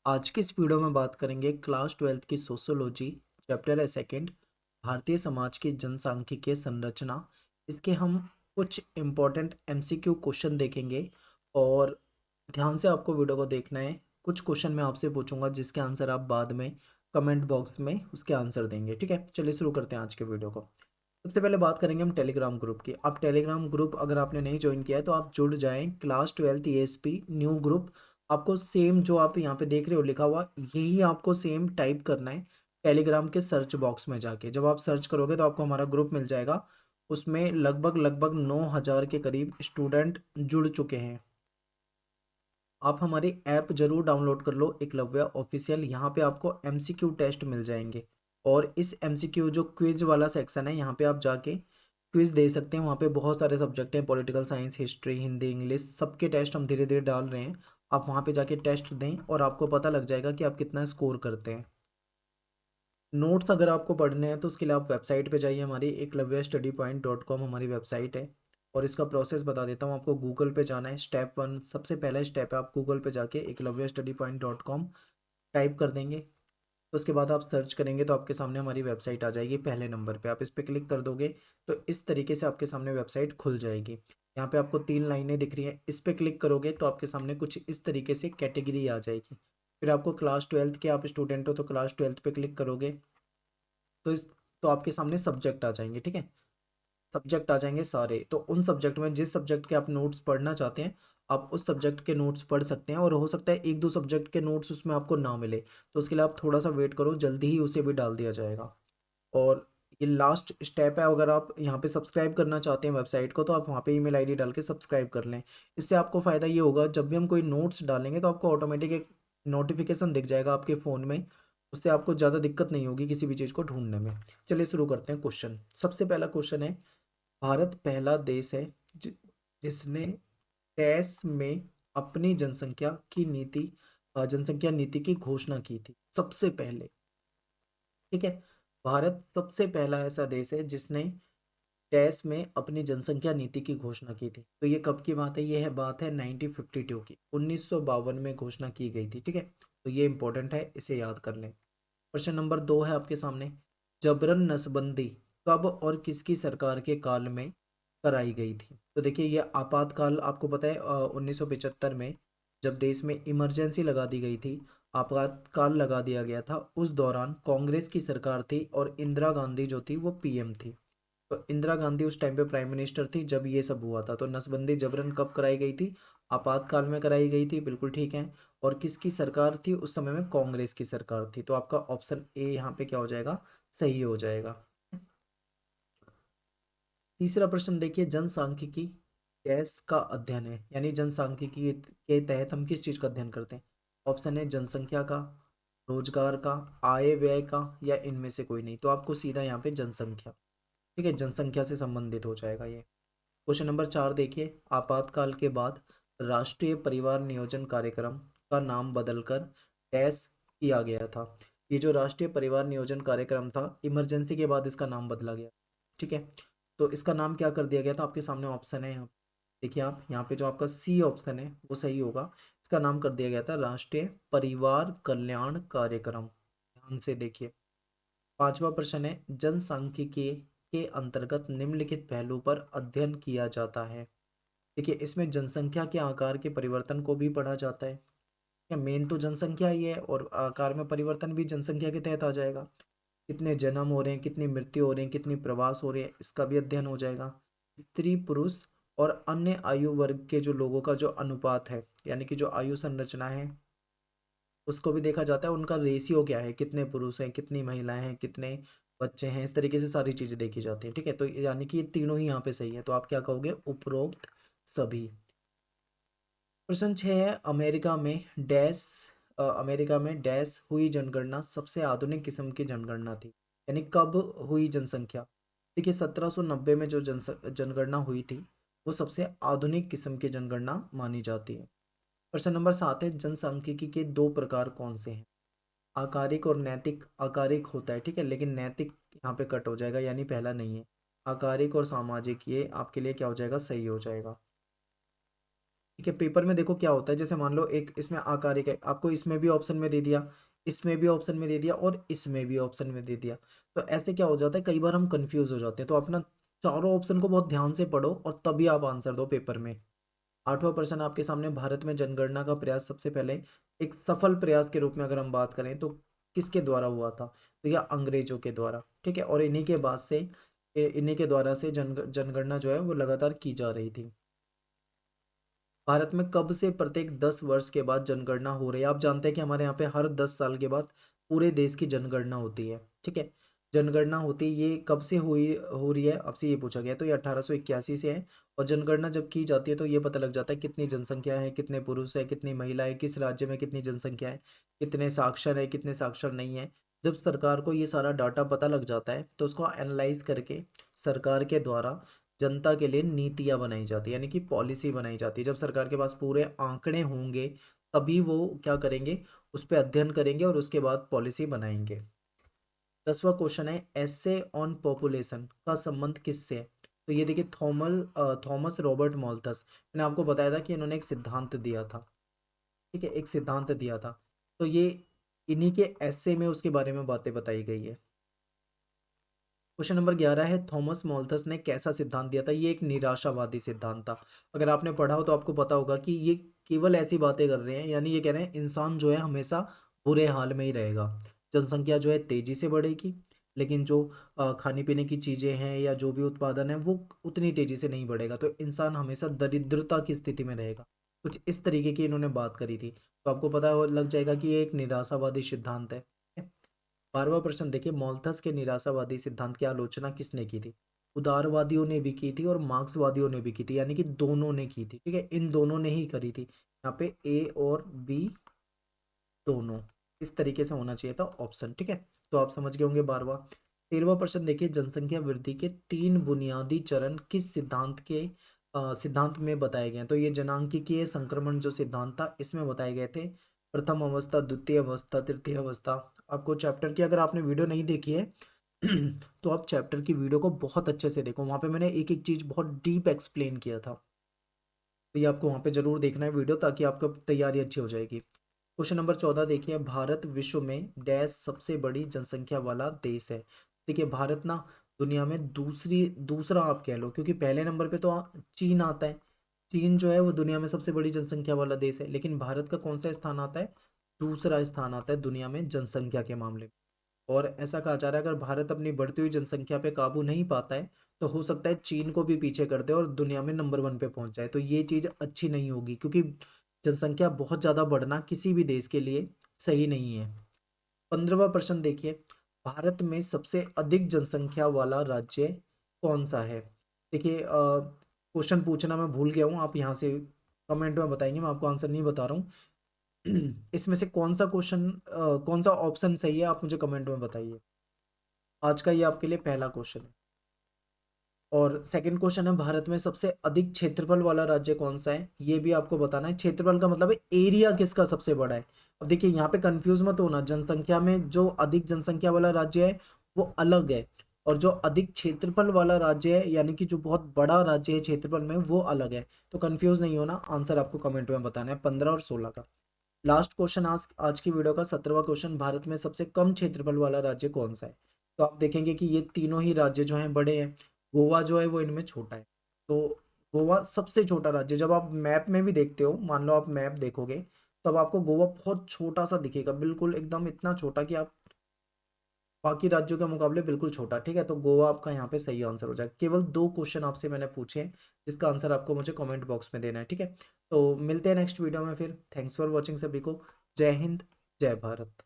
आज की इस वीडियो में बात करेंगे क्लास 12th की सोशियोलॉजी चैप्टर है सेकंड भारतीय समाज की जनसांख्यिकीय संरचना। इसके हम कुछ इम्पोर्टेंट एमसीक्यू क्वेश्चन देखेंगे और ध्यान से आपको वीडियो को देखना है। कुछ क्वेश्चन मैं आपसे पूछूंगा जिसके आंसर आप बाद में कमेंट बॉक्स में उसके आंसर देंगे। ठीक है, चलिए शुरू करते हैं आज के वीडियो को। सबसे पहले बात करेंगे हम टेलीग्राम ग्रुप की। आप टेलीग्राम ग्रुप अगर आपने नहीं ज्वाइन किया है तो आप जुड़ जाएं। Class 12th ASP new group. आपको सेम जो आप यहाँ पे देख रहे हो लिखा हुआ यही आपको सेम टाइप करना है टेलीग्राम के सर्च बॉक्स में जाके। जब आप सर्च करोगे तो आपको हमारा ग्रुप मिल जाएगा। उसमें लगभग लगभग 9,000 के करीब स्टूडेंट जुड़ चुके हैं। आप हमारी ऐप जरूर डाउनलोड कर लो एकलव्य ऑफिशियल। यहाँ पे आपको एमसीक्यू टेस्ट मिल जाएंगे और इस एमसीक्यू जो क्विज वाला सेक्शन है यहाँ पे आप जाके क्विज दे सकते हैं। वहाँ पे बहुत सारे सब्जेक्ट हैं, political science, history, Hindi, English, सबके टेस्ट हम धीरे धीरे डाल रहे हैं। आप वहाँ पे जाके टेस्ट दें और आपको पता लग जाएगा कि आप कितना स्कोर करते हैं। नोट्स अगर आपको पढ़ने हैं तो उसके लिए आप वेबसाइट पे जाइए। हमारी eklavyastudypoint.com हमारी वेबसाइट है और इसका प्रोसेस बता देता हूँ आपको। गूगल पे जाना है, स्टेप 1 सबसे पहला स्टेप है, आप गूगल पे जाके eklavyastudypoint.com टाइप कर देंगे। तो उसके बाद आप सर्च करेंगे तो आपके सामने हमारी वेबसाइट आ जाएगी। पहले नंबर पे आप इस पर क्लिक कर दोगे तो इस तरीके से आपके सामने वेबसाइट खुल जाएगी। यहाँ पे आपको 3 लाइनें दिख रही हैं, इस पर क्लिक करोगे तो आपके सामने कुछ इस तरीके से कैटेगरी आ जाएगी। फिर आपको क्लास 12th के आप स्टूडेंट हो तो क्लास 12th पे क्लिक करोगे तो इस तो आपके सामने सब्जेक्ट आ जाएंगे। ठीक है, सब्जेक्ट आ जाएंगे सारे। तो उन सब्जेक्ट में जिस सब्जेक्ट के आप नोट्स पढ़ना चाहते हैं आप उस सब्जेक्ट के नोट्स पढ़ सकते हैं। और हो सकता है एक दो सब्जेक्ट के नोट्स उसमें आपको ना मिले तो उसके लिए आप थोड़ा सा वेट करो, जल्दी ही उसे भी डाल दिया जाएगा। और ये लास्ट स्टेप है, अगर आप यहाँ पे सब्सक्राइब करना चाहते हैं वेबसाइट को तो आप वहाँ पे ईमेल आईडी डाल के सब्सक्राइब कर लें। इससे आपको फ़ायदा ये होगा जब भी हम कोई नोट्स डालेंगे तो आपको ऑटोमेटिक एक नोटिफिकेशन दिख जाएगा आपके फ़ोन में। उससे आपको ज़्यादा दिक्कत नहीं होगी किसी भी चीज़ को ढूंढने में। चलिए शुरू करते हैं क्वेश्चन। सबसे पहला क्वेश्चन है, भारत पहला देश है जि, जिसने देश में अपनी जनसंख्या नीति की घोषणा की थी सबसे पहले। ठीक है, भारत सबसे पहला ऐसा देश है जिसने देश में अपनी जनसंख्या नीति की घोषणा की थी। तो ये कब की बात है? ये है बात है 1952 की, 1952 में घोषणा की गई थी। ठीक है, तो ये इंपॉर्टेंट है, इसे याद कर लें। प्रश्न नंबर 2 है आपके सामने, जबरन नसबंदी कब और किसकी सरकार के काल में कराई गई थी? तो देखिए ये आपातकाल आपको पता है 1975 में जब देश में इमरजेंसी लगा दी गई थी, आपातकाल लगा दिया गया था। उस दौरान कांग्रेस की सरकार थी और इंदिरा गांधी जो थी वो पीएम थी। तो इंदिरा गांधी उस टाइम पे प्राइम मिनिस्टर थी जब ये सब हुआ था। तो नसबंदी जबरन कब कराई गई थी? आपातकाल में कराई गई थी, बिल्कुल ठीक है। और किसकी सरकार थी उस समय में? कांग्रेस की सरकार थी। तो आपका ऑप्शन ए यहाँ पे क्या हो जाएगा? सही हो जाएगा। तीसरा प्रश्न देखिए, जनसांख्यिकी गैस का अध्ययन है, यानी जनसांख्यिकी के तहत हम किस चीज का अध्ययन करते हैं? ऑप्शन है जनसंख्या का, रोजगार का, आय व्यय का, या इनमें से कोई नहीं। तो आपको सीधा यहाँ पे जनसंख्या, ठीक है, जनसंख्या से संबंधित हो जाएगा ये। क्वेश्चन नंबर 4 देखिए, आपातकाल के बाद राष्ट्रीय परिवार नियोजन कार्यक्रम का नाम बदलकर डैश किया गया था। ये जो राष्ट्रीय परिवार नियोजन कार्यक्रम था, इमरजेंसी के बाद इसका नाम बदला गया। ठीक है, तो इसका नाम क्या कर दिया गया था? आपके सामने ऑप्शन है यहाँ, देखिए आप यहाँ पे जो आपका सी ऑप्शन है वो सही होगा। इसका नाम कर दिया गया था राष्ट्रीय परिवार कल्याण कार्यक्रम। ध्यान से देखिए। पांचवा प्रश्न है, जनसांख्यिकी के अंतर्गत निम्नलिखित पहलू पर अध्ययन किया जाता है। देखिए इसमें जनसंख्या के आकार के परिवर्तन को भी पढ़ा जाता है। मेन तो जनसंख्या ही है और आकार में परिवर्तन भी जनसंख्या के तहत आ जाएगा। कितने जन्म हो रहे हैं, कितनी मृत्यु हो रही है, कितनी प्रवास हो रही है, इसका भी अध्ययन हो जाएगा। स्त्री पुरुष और अन्य आयु वर्ग के जो लोगों का जो अनुपात है, यानी कि जो आयु संरचना है उसको भी देखा जाता है। उनका रेशियो क्या है, कितने पुरुष हैं, कितनी महिलाएं हैं, कितने बच्चे हैं, इस तरीके से सारी चीजें देखी जाती हैं। ठीक है, तो यानी कि ये तीनों ही यहाँ पे सही है। तो आप क्या कहोगे? उपरोक्त सभी। प्रश्न 6 है, अमेरिका में डैश हुई जनगणना सबसे आधुनिक किस्म की जनगणना थी, यानी कब हुई जनसंख्या? देखिए 1790 में जो जनगणना हुई थी वो सबसे आधुनिक किस्म की जनगणना मानी जाती है। प्रश्न नंबर 7 है, जनसांख्यिकी के दो प्रकार कौन से हैं? आकारिक और नैतिक। आकारिक होता है, ठीक है, लेकिन नैतिक यहाँ पे कट हो जाएगा, यानी पहला नहीं है। आकारिक और सामाजिक, ये आपके लिए क्या हो जाएगा? सही हो जाएगा। ठीक है। पेपर में देखो क्या होता है, जैसे मान लो एक इसमें आकारिक है, आपको इसमें भी ऑप्शन में दे दिया, इसमें भी ऑप्शन में दे दिया और इसमें भी ऑप्शन में दे दिया, तो ऐसे क्या हो जाता है, कई बार हम कंफ्यूज हो जाते हैं। तो अपना चारों ऑप्शन को बहुत ध्यान से पढ़ो और तभी आप आंसर दो पेपर में। 8वां प्रश्न आपके सामने, भारत में जनगणना का प्रयास सबसे पहले एक सफल प्रयास के रूप में अगर हम बात करें तो किसके द्वारा हुआ था, तो यह अंग्रेजों के द्वारा। ठीक है, और इन्हीं के बाद से इन्हीं के द्वारा से जनगणना जो है वो लगातार की जा रही थी। भारत में कब से प्रत्येक 10 वर्ष के बाद जनगणना हो रही है, आप जानते हैं कि हमारे यहाँ पे हर 10 साल के बाद पूरे देश की जनगणना होती है। ठीक है, जनगणना होती है, ये कब से हुई हो रही है आपसे ये पूछा गया है, तो ये 1881 से है। और जनगणना जब की जाती है तो ये पता लग जाता है कितनी जनसंख्या है, कितने पुरुष है, कितनी महिला है, किस राज्य में कितनी जनसंख्या है, कितने साक्षर है, कितने साक्षर नहीं है। जब सरकार को ये सारा डाटा पता लग जाता है तो उसको एनालाइज करके सरकार के द्वारा जनता के लिए नीतियां बनाई जाती है, यानी कि पॉलिसी बनाई जाती है। जब सरकार के पास पूरे आंकड़े होंगे तभी वो क्या करेंगे, उस पर अध्ययन करेंगे और उसके बाद पॉलिसी बनाएंगे। 10वां क्वेश्चन है, एसे ऑन पॉपुलेशन का संबंध किससे है, तो ये देखिए थॉमस रॉबर्ट मॉल्थस, मैंने आपको बताया था कि इन्होंने एक सिद्धांत दिया था। ठीक है, एक सिद्धांत दिया था, तो ये इन्हीं के एसे में उसके बारे में बातें बताई गई है। क्वेश्चन नंबर 11 है, थॉमस मॉल्थस ने कैसा सिद्धांत दिया था, ये एक निराशावादी सिद्धांत था। अगर आपने पढ़ा हो तो आपको पता होगा कि ये केवल ऐसी बातें कर रहे हैं, यानी ये कह रहे हैं इंसान जो है हमेशा बुरे हाल में ही रहेगा, जनसंख्या जो है तेजी से बढ़ेगी, लेकिन जो खाने पीने की चीज़ें हैं या जो भी उत्पादन है वो उतनी तेजी से नहीं बढ़ेगा, तो इंसान हमेशा दरिद्रता की स्थिति में रहेगा। कुछ इस तरीके की इन्होंने बात करी थी, तो आपको लग जाएगा कि ये एक निराशावादी सिद्धांत है। 12वां प्रश्न देखिए, मॉल्थस के निराशावादी सिद्धांत की आलोचना किसने की थी, उदारवादियों ने भी की थी और मार्क्सवादियों ने भी की थी, यानी कि दोनों ने की थी। ठीक है, इन दोनों ने ही करी थी, यहाँ पे ए और बी दोनों, इस तरीके से होना चाहिए था ऑप्शन। ठीक है, तो आप समझ गए होंगे 12वां। 13वां प्रश्न देखिए, जनसंख्या वृद्धि के 3 बुनियादी चरण किस सिद्धांत में बताए गए हैं, तो ये जनांकीय संक्रमण जो सिद्धांत था इसमें बताए गए थे। प्रथम अवस्था, द्वितीय अवस्था, तृतीय अवस्था। आपको चैप्टर की अगर आपने वीडियो नहीं देखी है तो आप चैप्टर की वीडियो को बहुत अच्छे से देखो, वहां पे मैंने एक एक चीज बहुत डीप एक्सप्लेन किया था, तो ये आपको वहां पे जरूर देखना है वीडियो, ताकि आपका तैयारी अच्छी हो जाएगी। क्वेश्चन नंबर 14 देखिए, भारत विश्व में डैश सबसे बड़ी जनसंख्या वाला देश है। देखिए भारत ना दुनिया में दूसरा आप कह लो, क्योंकि पहले नंबर पे तो चीन आता है। चीन जो है वो दुनिया में सबसे बड़ी जनसंख्या वाला देश है, लेकिन भारत का कौन सा स्थान आता है, दूसरा स्थान आता है दुनिया में जनसंख्या के मामले में। और ऐसा कहा जा रहा है अगर भारत अपनी बढ़ती हुई जनसंख्या पे काबू नहीं पाता है तो हो सकता है चीन को भी पीछे कर दे और दुनिया में नंबर 1 पे पहुंच जाए, तो ये चीज़ अच्छी नहीं होगी, क्योंकि जनसंख्या बहुत ज़्यादा बढ़ना किसी भी देश के लिए सही नहीं है। 15वां प्रश्न देखिए, भारत में सबसे अधिक जनसंख्या वाला राज्य कौन सा है। देखिए क्वेश्चन पूछना मैं भूल गया हूँ, आप यहाँ से कमेंट में बताएंगे, मैं आपको आंसर नहीं बता रहा हूँ। इसमें से कौन सा ऑप्शन सही है, आप मुझे कमेंट में बताइए। आज का ये आपके लिए पहला क्वेश्चन है। और सेकंड क्वेश्चन है, भारत में सबसे अधिक क्षेत्रफल वाला राज्य कौन सा है, ये भी आपको बताना है। क्षेत्रफल का मतलब है एरिया किसका सबसे बड़ा है। अब देखिए यहाँ पे कंफ्यूज मत होना, जनसंख्या में जो अधिक जनसंख्या वाला राज्य है वो अलग है, और जो अधिक क्षेत्रफल वाला राज्य है, यानी कि जो बहुत बड़ा राज्य है क्षेत्रफल में, वो अलग है। तो कंफ्यूज नहीं होना, आंसर आपको कमेंट में बताना है 15 और 16 का। लास्ट क्वेश्चन आज की वीडियो का 17वां क्वेश्चन, भारत में सबसे कम क्षेत्रफल वाला राज्य कौन सा है। तो आप देखेंगे कि ये तीनों ही राज्य जो हैं बड़े हैं, गोवा जो है वो इनमें छोटा है। तो गोवा सबसे छोटा राज्य, जब आप मैप में भी देखते हो, मान लो आप मैप देखोगे तब आपको गोवा बहुत छोटा सा दिखेगा, बिल्कुल एकदम इतना छोटा कि आप बाकी राज्यों के मुकाबले बिल्कुल छोटा। ठीक है, तो गोवा आपका यहाँ पे सही आंसर हो जाएगा। केवल 2 क्वेश्चन आपसे मैंने पूछे हैं, जिसका आंसर आपको मुझे कमेंट बॉक्स में देना है। ठीक है, तो मिलते हैं नेक्स्ट वीडियो में फिर। थैंक्स फॉर वॉचिंग सभी को। जय हिंद, जय भारत।